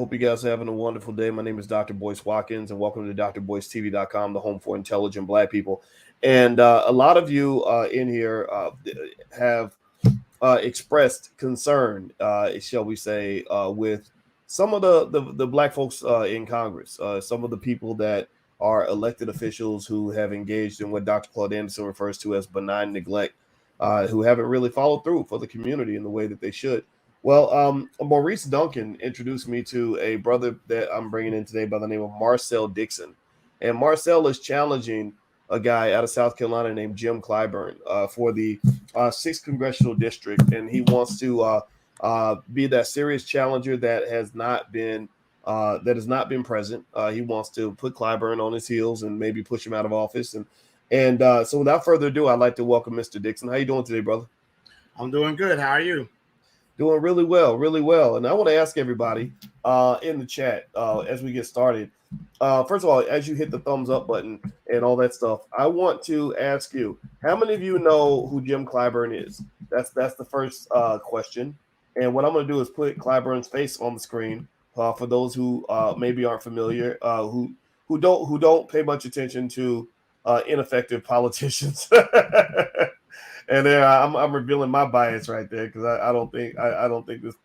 Hope you guys are having a wonderful day. My name is Dr. Boyce Watkins, and welcome to drboycetv.com, the home for intelligent Black people. And a lot of you in here have expressed concern, shall we say, with some of the Black folks in Congress, some of the people that are elected officials who have engaged in what Dr. Claude Anderson refers to as benign neglect, who haven't really followed through for the community in the way that they should. Well, Maurice Duncan introduced me to a brother that I'm bringing in today by the name of Marcel Dixon. And Marcel is challenging a guy out of South Carolina named Jim Clyburn for the 6th Congressional District. And he wants to be that serious challenger that has not been present. He wants to put Clyburn on his heels and maybe push him out of office. And so without further ado, I'd like to welcome Mr. Dixon. How you doing today, brother? I'm doing good. How are you? Doing really well, really well. And I want to ask everybody in the chat as we get started. First of all, as you hit the thumbs up button and all that stuff, I want to ask you, how many of you know who Jim Clyburn is? That's the first question. And what I'm going to do is put Clyburn's face on the screen for those who maybe aren't familiar, who don't pay much attention to ineffective politicians. And there, I'm revealing my bias right there because I don't think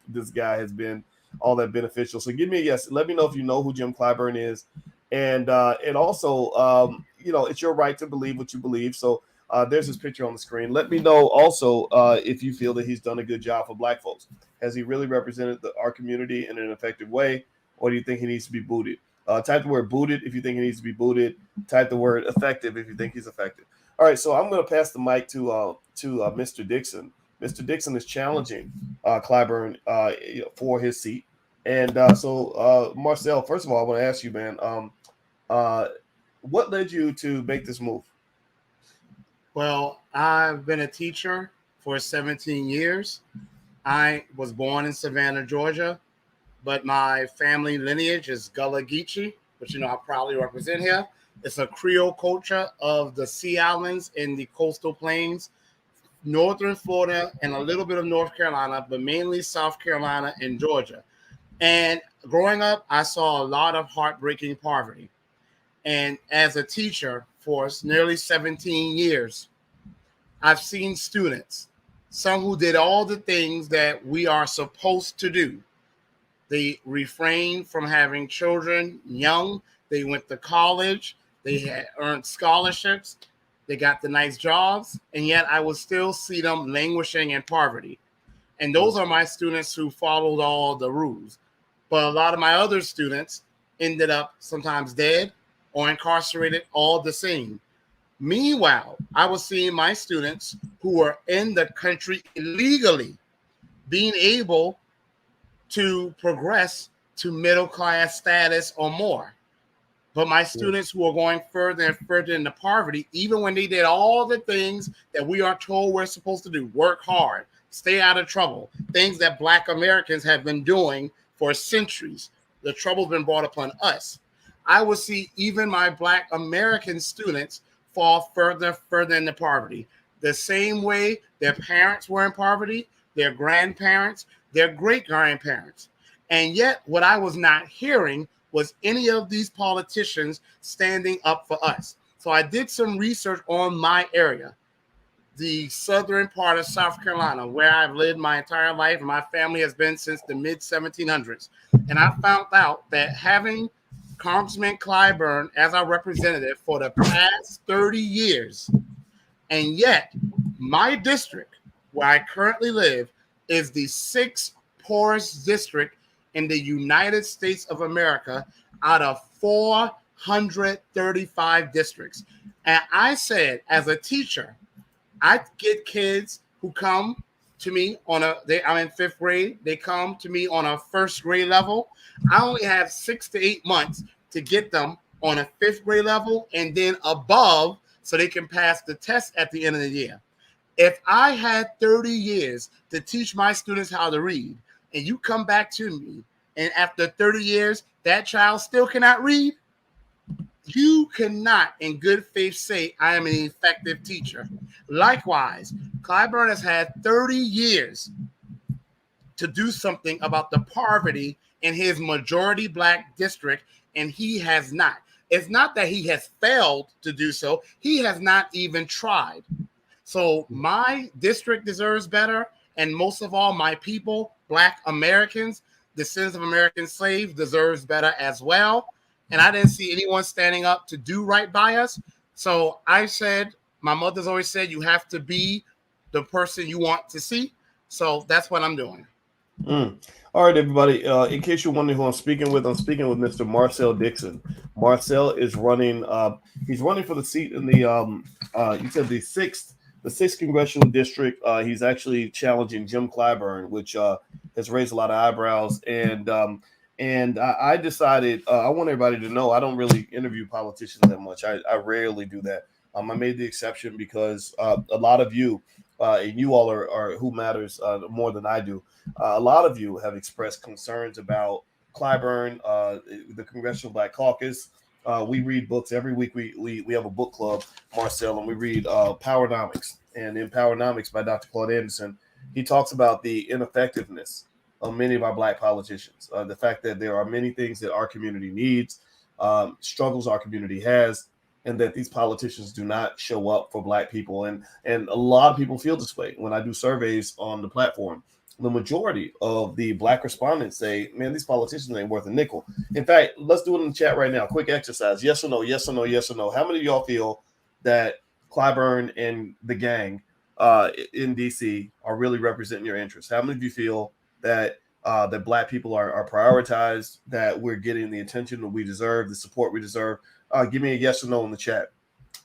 this guy has been all that beneficial. So give me a yes. Let me know if you know who Jim Clyburn is, and also it's your right to believe what you believe. So there's his picture on the screen. Let me know also if you feel that he's done a good job for Black folks. Has he really represented our community in an effective way, or do you think he needs to be booted? Type the word booted if you think he needs to be booted. Type the word effective if you think he's effective. All right, so I'm going to pass the mic to Mr. Dixon. Mr. Dixon is challenging Clyburn for his seat. And so, Marcel, first of all, I want to ask you, man, what led you to make this move? Well, I've been a teacher for 17 years. I was born in Savannah, Georgia, but my family lineage is Gullah Geechee, which I proudly represent here. It's a Creole culture of the Sea Islands in the coastal plains, northern Florida, and a little bit of North Carolina, but mainly South Carolina and Georgia. And growing up, I saw a lot of heartbreaking poverty. And as a teacher for nearly 17 years, I've seen students, some who did all the things that we are supposed to do. They refrained from having children young. They went to college. They had earned scholarships. They got the nice jobs. And yet I would still see them languishing in poverty. And those are my students who followed all the rules. But a lot of my other students ended up sometimes dead or incarcerated, all the same. Meanwhile, I was seeing my students who were in the country illegally being able to progress to middle class status or more. But my students who are going further and further into poverty, even when they did all the things that we are told we're supposed to do, work hard, stay out of trouble, things that Black Americans have been doing for centuries, the trouble's been brought upon us. I will see even my Black American students fall further into poverty. The same way their parents were in poverty, their grandparents, their great-grandparents. And yet what I was not hearing was any of these politicians standing up for us. So I did some research on my area, the southern part of South Carolina, where I've lived my entire life, and my family has been since the mid-1700s. And I found out that having Congressman Clyburn as our representative for the past 30 years, and yet my district, where I currently live, is the 6th poorest district in the United States of America out of 435 districts. And I said, as a teacher, I get kids who come to me I'm in 5th grade. They come to me on a 1st grade level. I only have 6 to 8 months to get them on a 5th grade level and then above so they can pass the test at the end of the year. If I had 30 years to teach my students how to read, and you come back to me, and after 30 years, that child still cannot read, you cannot in good faith say I am an effective teacher. Likewise, Clyburn has had 30 years to do something about the poverty in his majority black district, and he has not. It's not that he has failed to do so. He has not even tried. So my district deserves better. And most of all, my people, Black Americans, descendants of American slaves, deserves better as well. And I didn't see anyone standing up to do right by us. So I said, my mother's always said, you have to be the person you want to see. So that's what I'm doing. All right, everybody. In case you're wondering who I'm speaking with Mr. Marcel Dixon. Marcel is running. He's running for the seat in the. You said the sixth congressional district. He's actually challenging Jim Clyburn, which has raised a lot of eyebrows. And I decided I want everybody to know I don't really interview politicians that much. I rarely do that. I made the exception because a lot of you. And you all are who matters more than I do. A lot of you have expressed concerns about Clyburn, the Congressional Black Caucus. We read books every week. We have a book club, Marcel, and we read Powernomics. And in Powernomics by Dr. Claude Anderson, he talks about the ineffectiveness of many of our Black politicians. The fact that there are many things that our community needs, struggles our community has, and that these politicians do not show up for Black people. And a lot of people feel this way. When I do surveys on the platform, the majority of the Black respondents say, man, these politicians ain't worth a nickel. In fact, let's do it in the chat right now. Quick exercise. Yes or no, yes or no, yes or no. How many of y'all feel that Clyburn and the gang in D.C. are really representing your interests? How many of you feel that that Black people are prioritized, that we're getting the attention that we deserve, the support we deserve? Give me a yes or no in the chat.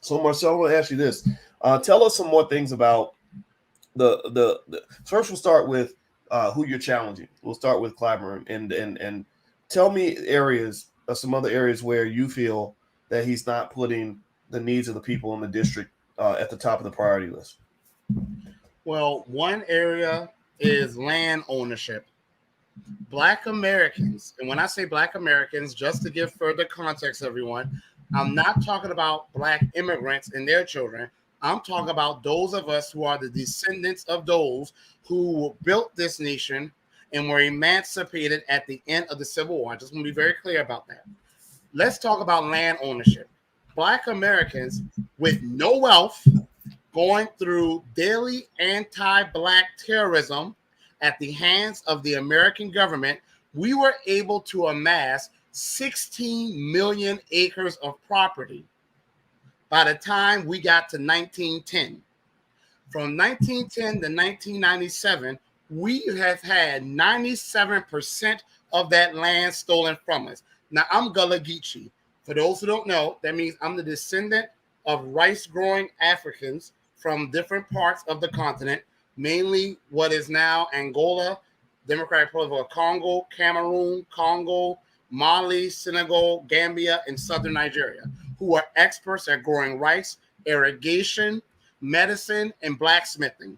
So, Marcel, I want to ask you this. Tell us some more things about the first we'll start with who you're challenging. We'll start with Clyburn and tell me areas, some other areas where you feel that he's not putting the needs of the people in the district at the top of the priority list. Well, one area is land ownership. Black Americans, and when I say Black Americans, just to give further context, everyone, I'm not talking about Black immigrants and their children. I'm talking about those of us who are the descendants of those who built this nation and were emancipated at the end of the Civil War. I just want to be very clear about that. Let's talk about land ownership. Black Americans with no wealth going through daily anti-Black terrorism at the hands of the American government, we were able to amass 16 million acres of property by the time we got to 1910. From 1910 to 1997, we have had 97% of that land stolen from us. Now, I'm Gullah Geechee. For those who don't know, that means I'm the descendant of rice-growing Africans from different parts of the continent, mainly what is now Angola, Democratic Republic of Congo, Cameroon, Congo, Mali, Senegal, Gambia, and southern Nigeria, who are experts at growing rice, irrigation, medicine, and blacksmithing.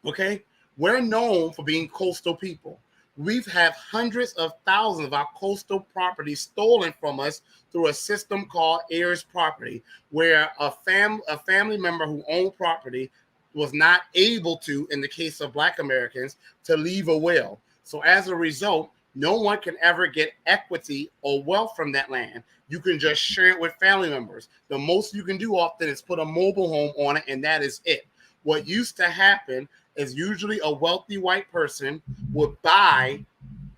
Okay? We're known for being coastal people. We've had hundreds of thousands of our coastal property stolen from us through a system called heirs property, where a family member who owned property was not able to, in the case of Black Americans, to leave a will. So as a result, no one can ever get equity or wealth from that land. You can just share it with family members. The most you can do often is put a mobile home on it, and that is it. What used to happen is usually a wealthy white person would buy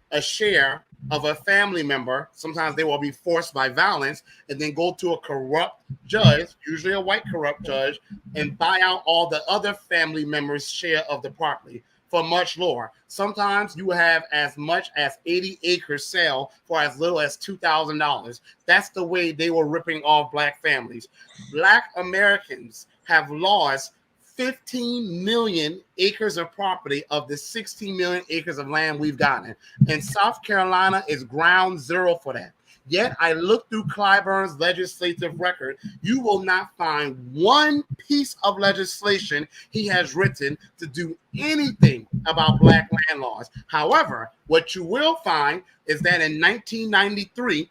a share of a family member. Sometimes they will be forced by violence, and then go to a corrupt judge, usually a white corrupt judge, and buy out all the other family members' share of the property for much lower. Sometimes you have as much as 80 acres sell for as little as $2,000. That's the way they were ripping off Black families. Black Americans have lost 15 million acres of property of the 16 million acres of land we've gotten. And South Carolina is ground zero for that. Yet I look through Clyburn's legislative record. You will not find one piece of legislation he has written to do anything about Black land laws. However, what you will find is that in 1993,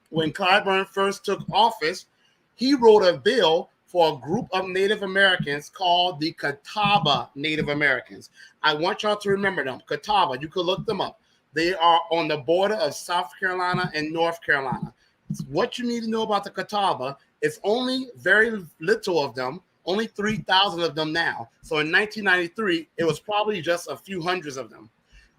when Clyburn first took office, he wrote a bill for a group of Native Americans called the Catawba Native Americans. I want y'all to remember them. Catawba, you could look them up. They are on the border of South Carolina and North Carolina. What you need to know about the Catawba is only very little of them, only 3,000 of them now. So in 1993, it was probably just a few hundreds of them.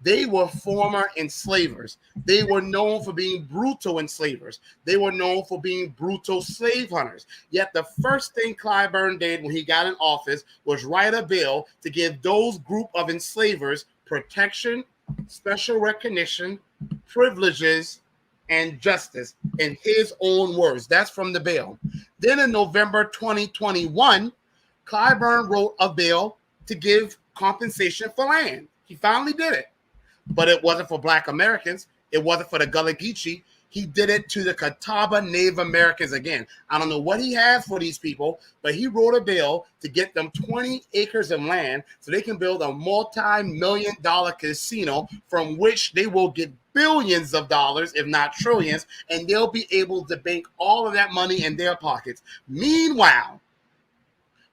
They were former enslavers. They were known for being brutal enslavers. They were known for being brutal slave hunters. Yet the first thing Clyburn did when he got in office was write a bill to give those group of enslavers protection, special recognition, privileges, and justice, in his own words. That's from the bill. Then in November 2021, Clyburn wrote a bill to give compensation for land. He finally did it. But it wasn't for Black Americans. It wasn't for the Gullah Geechee. He did it to the Catawba Native Americans again. I don't know what he has for these people, but he wrote a bill to get them 20 acres of land so they can build a multi-million-dollar casino from which they will get billions of dollars, if not trillions, and they'll be able to bank all of that money in their pockets. Meanwhile,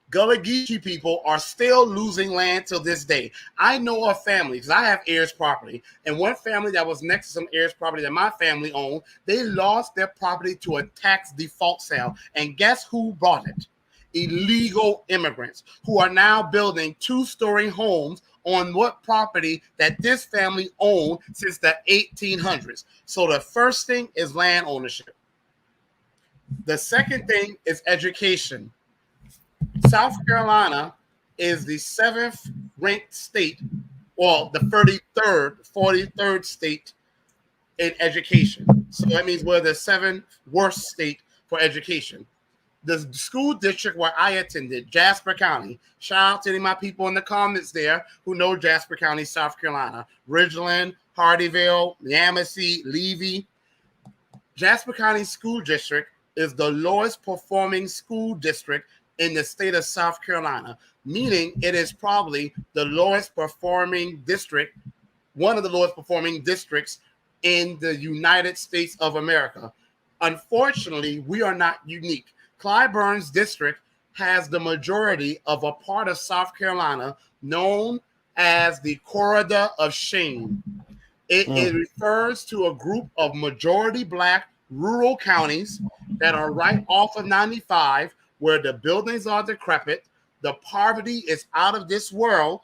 Gullah Geechee people are still losing land till this day. I know a family, because I have heirs property, and one family that was next to some heirs property that my family owned, they lost their property to a tax default sale. And guess who bought it? Illegal immigrants who are now building 2-story homes on what property that this family owned since the 1800s. So the first thing is land ownership. The second thing is education. South Carolina is the 7th ranked state, well, the 43rd state in education. So that means we're the 7th worst state for education. The school district where I attended, Jasper County, shout out to any of my people in the comments there who know Jasper County, South Carolina, Ridgeland, Hardyville, Yamasee, Levy. Jasper County School District is the lowest performing school district in the state of South Carolina, meaning it is probably the lowest performing district, one of the lowest performing districts in the United States of America. Unfortunately, we are not unique. Clyburn's district has the majority of a part of South Carolina known as the Corridor of Shame. It refers to a group of majority Black rural counties that are right off of 95, where the buildings are decrepit, the poverty is out of this world,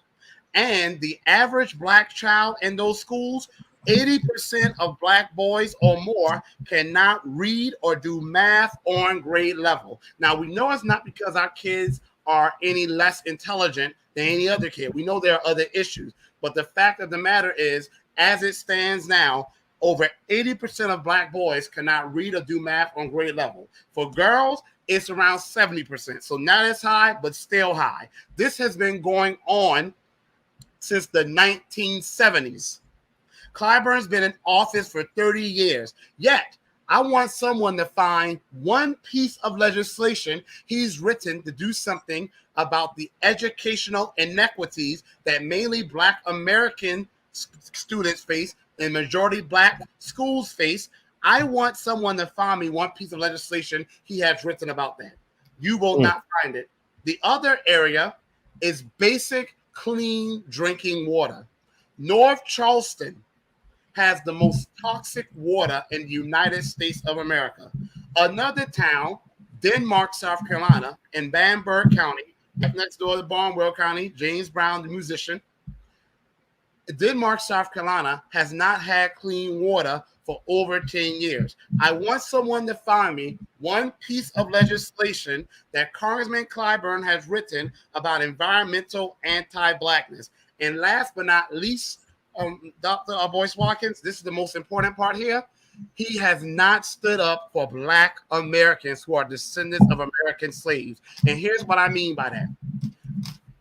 and the average Black child in those schools, 80% of Black boys or more cannot read or do math on grade level. Now, we know it's not because our kids are any less intelligent than any other kid. We know there are other issues, but the fact of the matter is, as it stands now, over 80% of Black boys cannot read or do math on grade level. For girls, it's around 70%. So not as high, but still high. This has been going on since the 1970s. Clyburn's been in office for 30 years. Yet, I want someone to find one piece of legislation he's written to do something about the educational inequities that mainly Black American students face and majority Black schools face. I want someone to find me one piece of legislation he has written about that. You will not find it. The other area is basic clean drinking water. North Charleston has the most toxic water in the United States of America. Another town, Denmark, South Carolina, in Bamberg County, next door to Barnwell County, James Brown, the musician. Denmark, South Carolina, has not had clean water for over 10 years. I want someone to find me one piece of legislation that Congressman Clyburn has written about environmental anti-Blackness. And last but not least, Dr. Boyce Watkins, this is the most important part here. He has not stood up for Black Americans who are descendants of American slaves. And here's what I mean by that.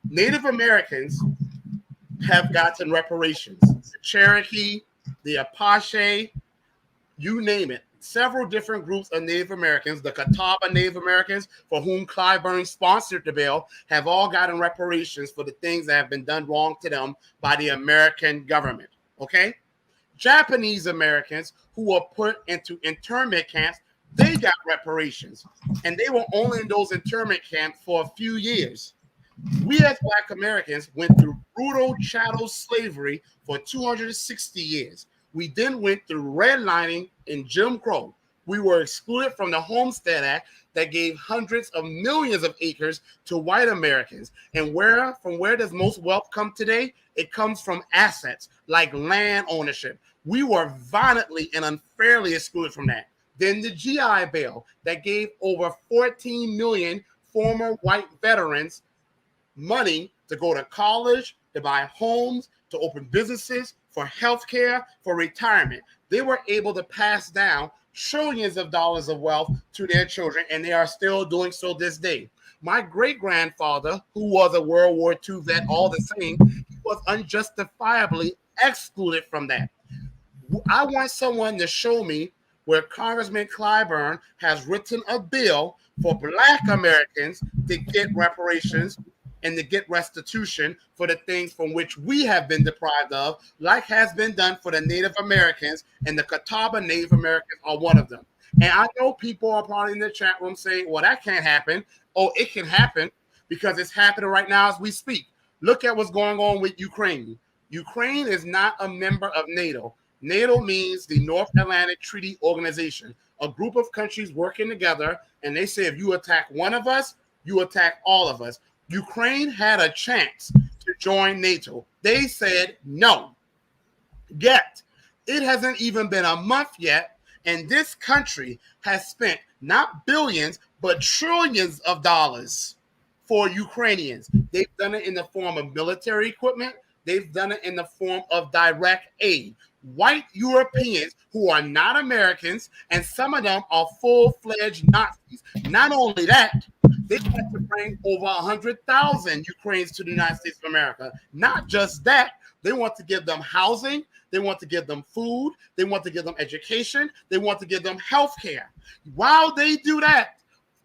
Native Americans have gotten reparations. The Cherokee, the Apache, you name it. Several different groups of Native Americans, the Catawba Native Americans, for whom Clyburn sponsored the bill, have all gotten reparations for the things that have been done wrong to them by the American government. Okay? Japanese Americans who were put into internment camps, they got reparations. And they were only in those internment camps for a few years. We as Black Americans went through brutal chattel slavery for 260 years. We then went through redlining and Jim Crow. We were excluded from the Homestead Act that gave hundreds of millions of acres to white Americans. And from where does most wealth come today? It comes from assets like land ownership. We were violently and unfairly excluded from that. Then the GI Bill that gave over 14 million former white veterans money to go to college, to buy homes, to open businesses, for healthcare, for retirement. They were able to pass down trillions of dollars of wealth to their children, and they are still doing so this day. My great-grandfather, who was a World War II vet all the same, he was unjustifiably excluded from that. I want someone to show me where Congressman Clyburn has written a bill for Black Americans to get reparations and to get restitution for the things from which we have been deprived of, like has been done for the Native Americans, and the Catawba Native Americans are one of them. And I know people are probably in the chat room saying, well, that can't happen. Oh, it can happen because it's happening right now as we speak. Look at what's going on with Ukraine. Ukraine is not a member of NATO. NATO means the North Atlantic Treaty Organization, a group of countries working together, and they say if you attack one of us, you attack all of us. Ukraine had a chance to join NATO. They said no. Yet, it hasn't even been a month yet, and this country has spent not billions, but trillions of dollars for Ukrainians. They've done it in the form of military equipment. They've done it in the form of direct aid. White Europeans who are not Americans, and some of them are full-fledged Nazis. Not only that, they want to bring over 100,000 Ukrainians to the United States of America. Not just that, they want to give them housing, they want to give them food, they want to give them education, they want to give them health care. While they do that,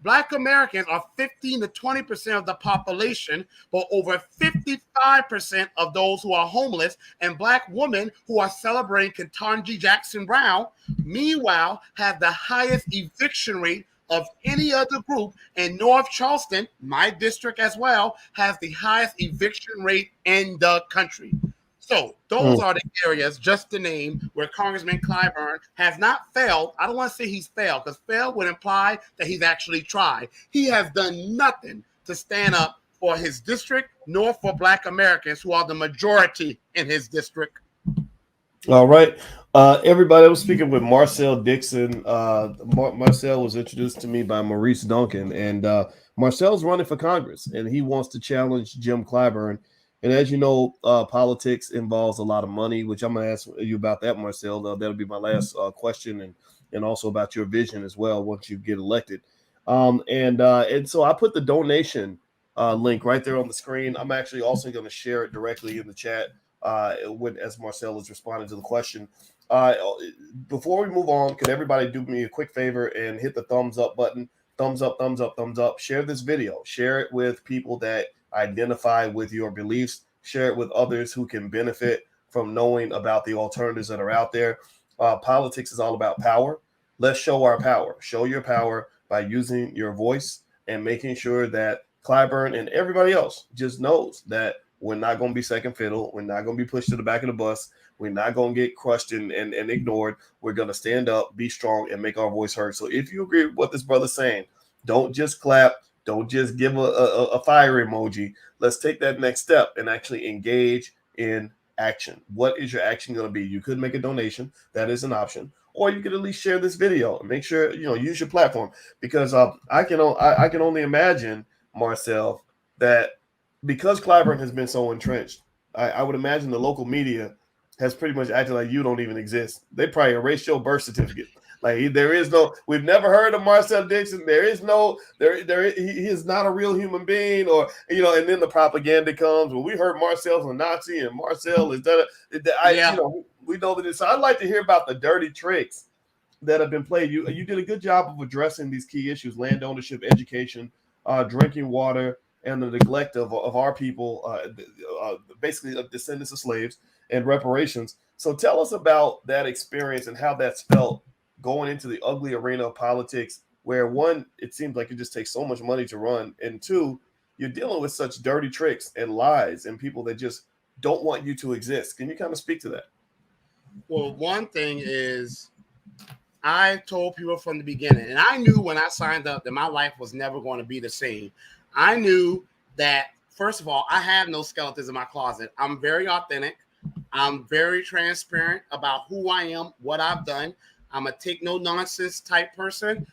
Black Americans are 15 to 20% of the population, but over 55% of those who are homeless, and Black women who are celebrating Ketanji Jackson Brown, meanwhile, have the highest eviction rate of any other group. And North Charleston, my district as well, has the highest eviction rate in the country. So those are the areas, just to name, where Congressman Clyburn has not failed. I don't want to say he's failed, because failed would imply that he's actually tried. He has done nothing to stand up for his district, nor for Black Americans, who are the majority in his district. All right. Everybody, I was speaking with Marcel Dixon. Marcel was introduced to me by Maurice Duncan, and Marcel's running for Congress, and he wants to challenge Jim Clyburn. And as you know, politics involves a lot of money, which I'm going to ask you about that, Marcel. That'll be my last question, and also about your vision as well once you get elected. And so I put the donation link right there on the screen. I'm actually also going to share it directly in the chat as Marcel is responding to the question. Before we move on, could everybody do me a quick favor and hit the thumbs up button? Thumbs up, thumbs up, thumbs up. Share this video. Share it with people that identify with your beliefs. Share it with others who can benefit from knowing about the alternatives that are out there. Politics is all about power. Let's show our power. Show your power by using your voice and making sure that Clyburn and everybody else just knows that we're not going to be second fiddle. We're not going to be pushed to the back of the bus. We're not going to get crushed and ignored. We're going to stand up, be strong, and make our voice heard. So if you agree with what this brother's saying, don't just clap. Don't just give a fire emoji. Let's take that next step and actually engage in action. What is your action going to be? You could make a donation. That is an option. Or you could at least share this video and make sure, use your platform. Because I can only imagine, Marcel, that because Clyburn has been so entrenched, I would imagine the local media has pretty much acted like you don't even exist. They probably erased your birth certificate. Like there is no, we've never heard of Marcel Dixon. There is no, he is not a real human being, or and then the propaganda comes. Well, we heard Marcel's a Nazi and Marcel is that. We know that it's. So I'd like to hear about the dirty tricks that have been played. You did a good job of addressing these key issues: land ownership, education, drinking water, and the neglect of our people, basically of descendants of slaves, and reparations. So tell us about that experience and how that's felt going into the ugly arena of politics, where one, it seems like it just takes so much money to run, and two, you're dealing with such dirty tricks and lies and people that just don't want you to exist. Can you kind of speak to that? Well, one thing is I told people from the beginning, and I knew when I signed up that my life was never going to be the same. I knew that, first of all, I have no skeletons in my closet. I'm very authentic. I'm very transparent about who I am, what I've done. I'm a take no nonsense type person.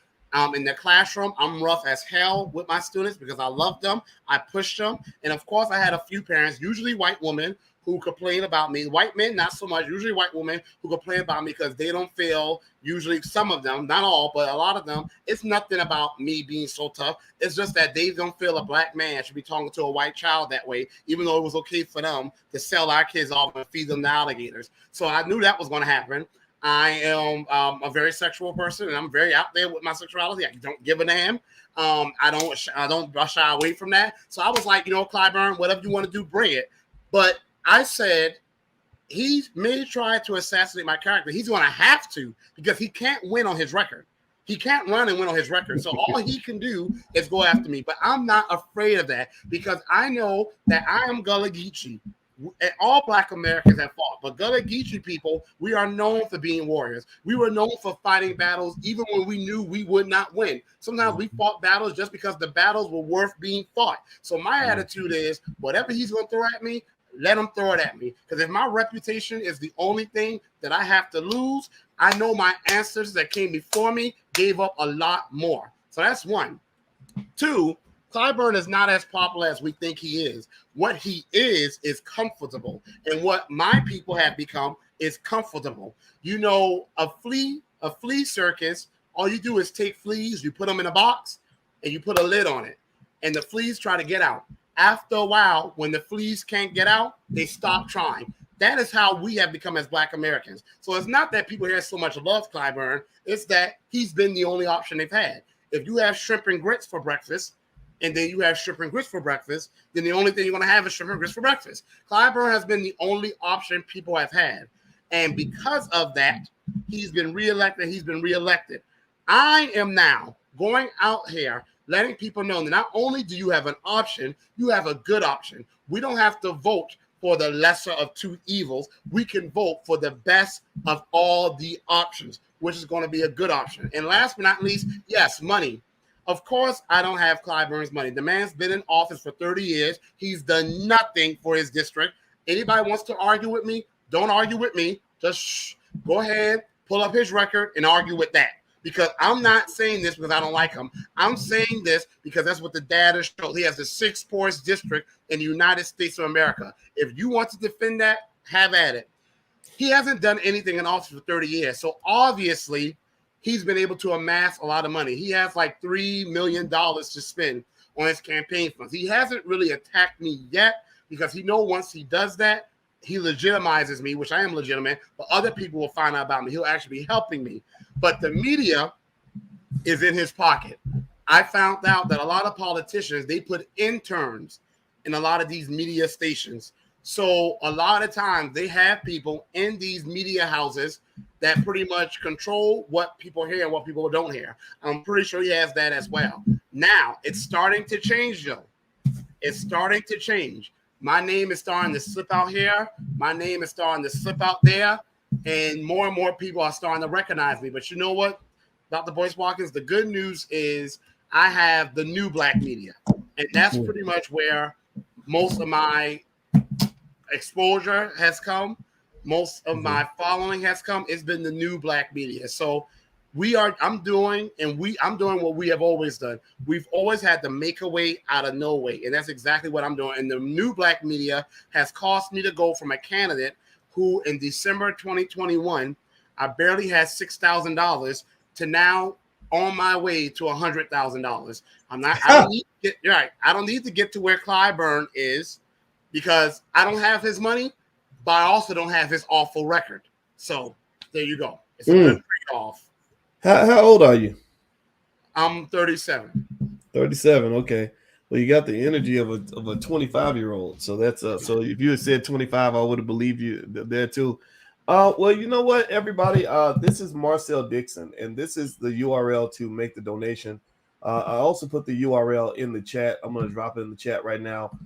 In the classroom, I'm rough as hell with my students because I love them. I push them. And of course, I had a few parents, usually white women, who complain about me. White men, not so much. Usually white women who complain about me because they don't feel, usually some of them, not all, but a lot of them, it's nothing about me being so tough. It's just that they don't feel a black man should be talking to a white child that way, even though it was okay for them to sell our kids off and feed them to alligators. So I knew that was going to happen. I am a very sexual person, and I'm very out there with my sexuality. I don't give a damn. I don't shy away from that. So I was like, Clyburn, whatever you want to do, bring it. But I said, he may try to assassinate my character. He's going to have to, because he can't win on his record. He can't run and win on his record. So all he can do is go after me. But I'm not afraid of that because I know that I am Gullah Geechee. And all Black Americans have fought, but Gullah Geechee people, we are known for being warriors. We were known for fighting battles even when we knew we would not win. Sometimes we fought battles just because the battles were worth being fought. So my attitude is, whatever he's going to throw at me, let him throw it at me. Because if my reputation is the only thing that I have to lose, I know my ancestors that came before me gave up a lot more. So that's one. Two, Clyburn is not as popular as we think he is. What he is comfortable. And what my people have become is comfortable. A flea circus, all you do is take fleas, you put them in a box, and you put a lid on it. And the fleas try to get out. After a while, when the fleas can't get out, they stop trying. That is how we have become as Black Americans. So it's not that people here so much love Clyburn. It's that he's been the only option they've had. If you have shrimp and grits for breakfast, and then you have shrimp and grits for breakfast, then the only thing you're going to have is shrimp and grits for breakfast. Clyburn has been the only option people have had. And because of that, he's been reelected. I am now going out here letting people know that not only do you have an option, you have a good option. We don't have to vote for the lesser of two evils. We can vote for the best of all the options, which is going to be a good option. And last but not least, yes, money. Of course, I don't have Clyburn's money. The man's been in office for 30 years. He's done nothing for his district. Anybody wants to argue with me, don't argue with me. Just go ahead, pull up his record and argue with that. Because I'm not saying this because I don't like him. I'm saying this because that's what the data shows. He has the 6th poorest district in the United States of America. If you want to defend that, have at it. He hasn't done anything in office for 30 years. So obviously, he's been able to amass a lot of money. He has like $3 million to spend on his campaign funds. He hasn't really attacked me yet because he knows once he does that, he legitimizes me, which I am legitimate, but other people will find out about me. He'll actually be helping me. But the media is in his pocket. I found out that a lot of politicians, they put interns in a lot of these media stations. So a lot of times they have people in these media houses that pretty much control what people hear and what people don't hear. I'm pretty sure he has that as well. Now, it's starting to change, though. It's starting to change. My name is starting to slip out here. My name is starting to slip out there. And more people are starting to recognize me. But you know what, Dr. Boyce Watkins, the good news is I have the new Black media. And that's pretty much where most of my exposure has come. Most of my following has come. It's been the new Black media. So I'm doing what we have always done. We've always had to make a way out of no way. And that's exactly what I'm doing. And the new Black media has caused me to go from a candidate who in December 2021, I barely had $6,000 to now on my way to $100,000. I don't need to get to where Clyburn is because I don't have his money, but I also don't have his awful record. So there you go. It's a good trade-off. How old are you? I'm 37. 37. Okay. Well, you got the energy of a 25-year-old. So that's so if you had said 25, I would have believed you there too. Well, you know what, everybody? This is Marcel Dixon, and this is the URL to make the donation. I also put the URL in the chat. I'm going to drop it in the chat right now.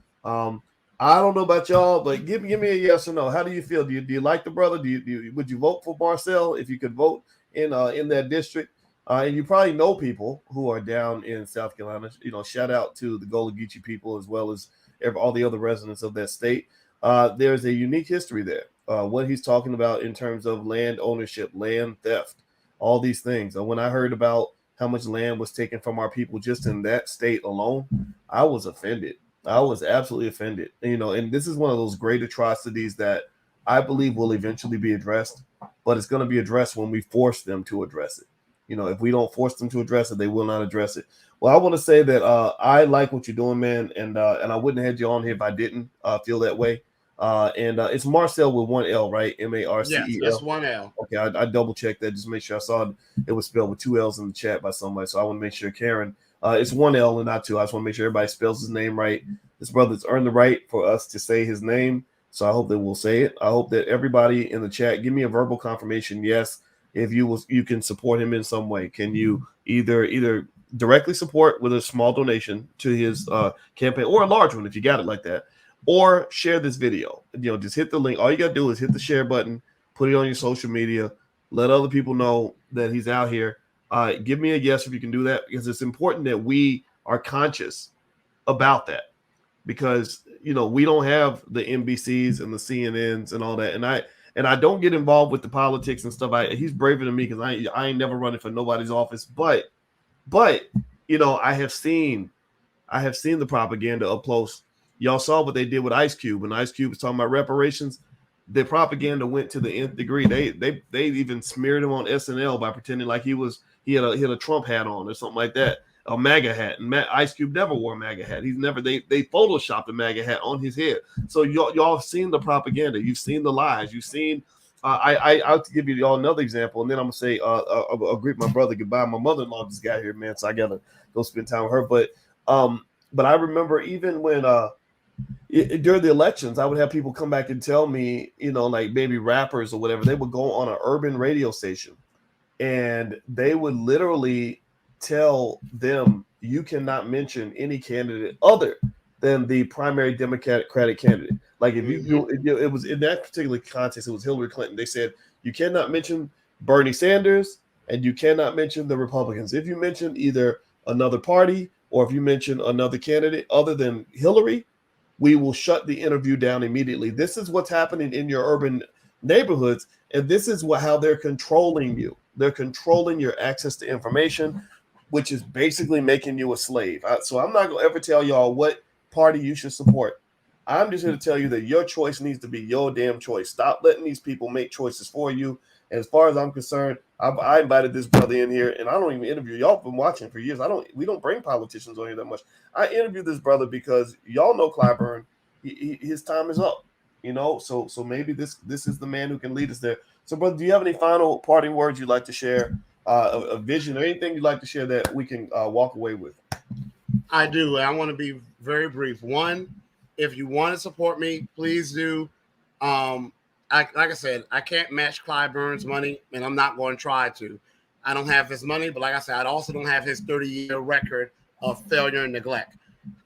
I don't know about y'all, but give me a yes or no. How do you feel? Do you like the brother? Would you vote for Marcel if you could vote in that district? And you probably know people who are down in South Carolina. You know, shout out to the Gullah Geechee people as well as all the other residents of that state. There's a unique history there. What he's talking about in terms of land ownership, land theft, all these things. When I heard about how much land was taken from our people just in that state alone, I was offended. I was absolutely offended. You know, and this is one of those great atrocities that I believe will eventually be addressed, but it's going to be addressed when we force them to address it. You know, if we don't force them to address it, they will not address it. Well, I want to say that I like what you're doing, man, and I wouldn't have had you on here if I didn't feel that way. And it's Marcel with one L, right? Yes, Marcel. just one L. Okay, I double checked that just to make sure. I saw it was spelled with two L's in the chat by somebody, so I want to make sure Karen. It's one L and not two. I just want to make sure everybody spells his name right. This brother's earned the right for us to say his name, so I hope that we'll say it. I hope that everybody in the chat give me a verbal confirmation. Yes, if you can support him in some way. Can you either directly support with a small donation to his campaign, or a large one if you got it like that, or share this video. You know, just hit the link. All you got to do is hit the share button, put it on your social media, let other people know that he's out here. Give me a yes if you can do that, because it's important that we are conscious about that, because you know we don't have the NBCs and the CNNs and all that, and I don't get involved with the politics and stuff. He's braver than me because I ain't never running for nobody's office, but you know I have seen the propaganda up close. Y'all saw what they did with Ice Cube, and Ice Cube was talking about reparations. The propaganda went to the nth degree. They even smeared him on SNL by pretending like he had a Trump hat on or something like that, a MAGA hat. And Ice Cube never wore a MAGA hat. They photoshopped a MAGA hat on his head. So y'all have seen the propaganda. You've seen the lies. You've seen. I'll give you all another example, and then I'm gonna say I'll greet my brother goodbye. My mother-in-law just got here, man, so I gotta go spend time with her. But I remember even when during the elections, I would have people come back and tell me, you know, like maybe rappers or whatever, they would go on an urban radio station and they would literally tell them, you cannot mention any candidate other than the primary Democratic candidate. Like if you do, it was in that particular context, it was Hillary Clinton. They said, you cannot mention Bernie Sanders and you cannot mention the Republicans. If you mention either another party or if you mention another candidate other than Hillary, we will shut the interview down immediately. This is what's happening in your urban neighborhoods, and this is how they're controlling you. They're controlling your access to information, which is basically making you a slave. So I'm not going to ever tell y'all what party you should support. I'm just here to tell you that your choice needs to be your damn choice. Stop letting these people make choices for you. And as far as I'm concerned, I invited this brother in here, and I don't even interview. Y'all been watching for years. We don't bring politicians on here that much. I interviewed this brother because y'all know Clyburn. His time is up, you know. So maybe this is the man who can lead us there. So, brother, do you have any final parting words you'd like to share? A vision or anything you'd like to share that we can walk away with? I do. I want to be very brief. One, if you want to support me, please do. Like I said, I can't match Clyburn's money, and I'm not going to try to. I don't have his money, but like I said, I also don't have his 30-year record of failure and neglect.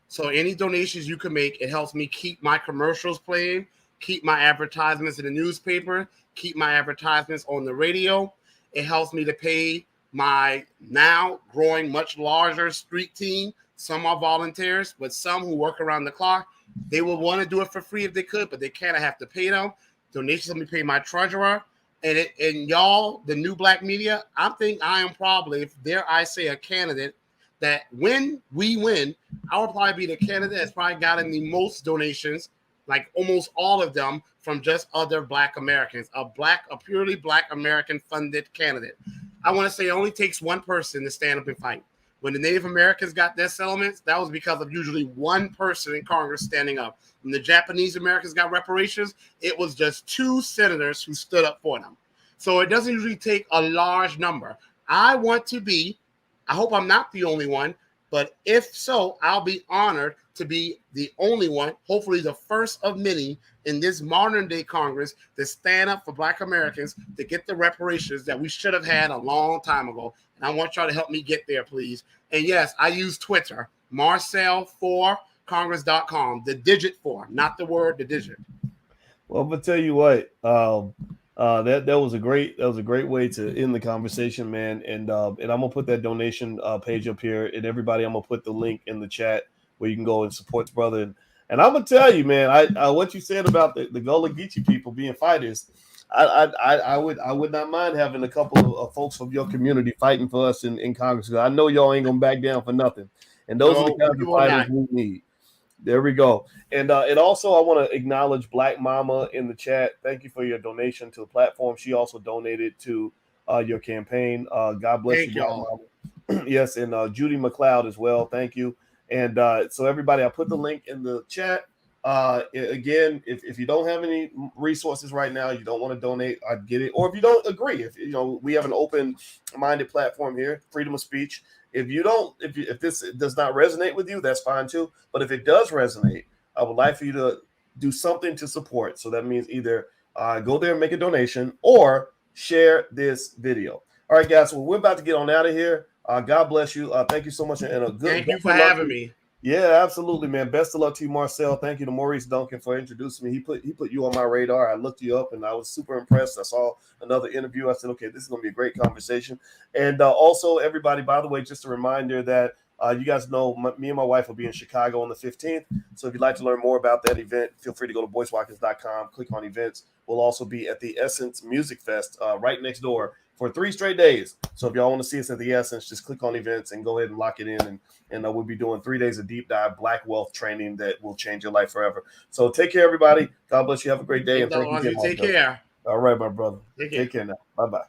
So any donations you can make, it helps me keep my commercials playing, keep my advertisements in the newspaper, keep my advertisements on the radio. It helps me to pay my now growing much larger street team. Some are volunteers, but some who work around the clock, they will want to do it for free if they could, but they can't. I have to pay them. Donations let me pay my treasurer. And y'all, the new black media, I think I am probably, if dare I say, a candidate that when we win, I will probably be the candidate that's probably gotten the most donations, like almost all of them, from just other black Americans. A purely black American funded candidate. I want to say it only takes one person to stand up and fight. When the Native Americans got their settlements, that was because of usually one person in Congress standing up. When the Japanese Americans got reparations, it was just two senators who stood up for them. So it doesn't usually take a large number. I hope I'm not the only one, but if so, I'll be honored to be the only one, hopefully the first of many in this modern day Congress to stand up for black Americans to get the reparations that we should have had a long time ago. And I want y'all to help me get there, please. And yes, I use Twitter, Marcel4 Congress.com. The digit 4, not the word, the digit. Well, I'm gonna tell you what. That was a great way to end the conversation, man. And I'm gonna put that donation page up here, and everybody, I'm gonna put the link in the chat where you can go and support the brother. And I'm gonna tell you, man, I what you said about the Gullah Geechee people being fighters. I would not mind having a couple of folks from your community fighting for us in Congress. I know y'all ain't gonna back down for nothing, and those are the kinds of fighters we need. There we go. And also I want to acknowledge Black Mama in the chat. Thank you for your donation to the platform. She also donated to your campaign. God bless you, Black Mama. Yes, and Judy McLeod as well. Thank you. And so everybody, I put the link in the chat. Again, if you don't have any resources right now, you don't want to donate, I get it. Or if you don't agree, if we have an open-minded platform here, freedom of speech. If you don't, if this does not resonate with you, that's fine too. But if it does resonate, I would like for you to do something to support. So that means either go there and make a donation or share this video. All right, guys. Well, we're about to get on out of here. God bless you. Thank you so much, and a good. Thank you for having me. Yeah, absolutely, man. Best of luck to you, Marcel. Thank you to Maurice Duncan for introducing me. He put you on my radar. I looked you up, and I was super impressed. I saw another interview. I said, okay, this is going to be a great conversation. And also, everybody, by the way, just a reminder that you guys know me and my wife will be in Chicago on the 15th. So if you'd like to learn more about that event, feel free to go to boycewatkins.com, click on events. We'll also be at the Essence Music Fest right next door for 3 straight days. So if y'all want to see us at the Essence, just click on events and go ahead and lock it in. And we'll be doing 3 days of deep dive Black wealth training that will change your life forever. So take care, everybody. God bless you. Have a great day. And thank you. Take care. All right, my brother. Take care now. Bye-bye.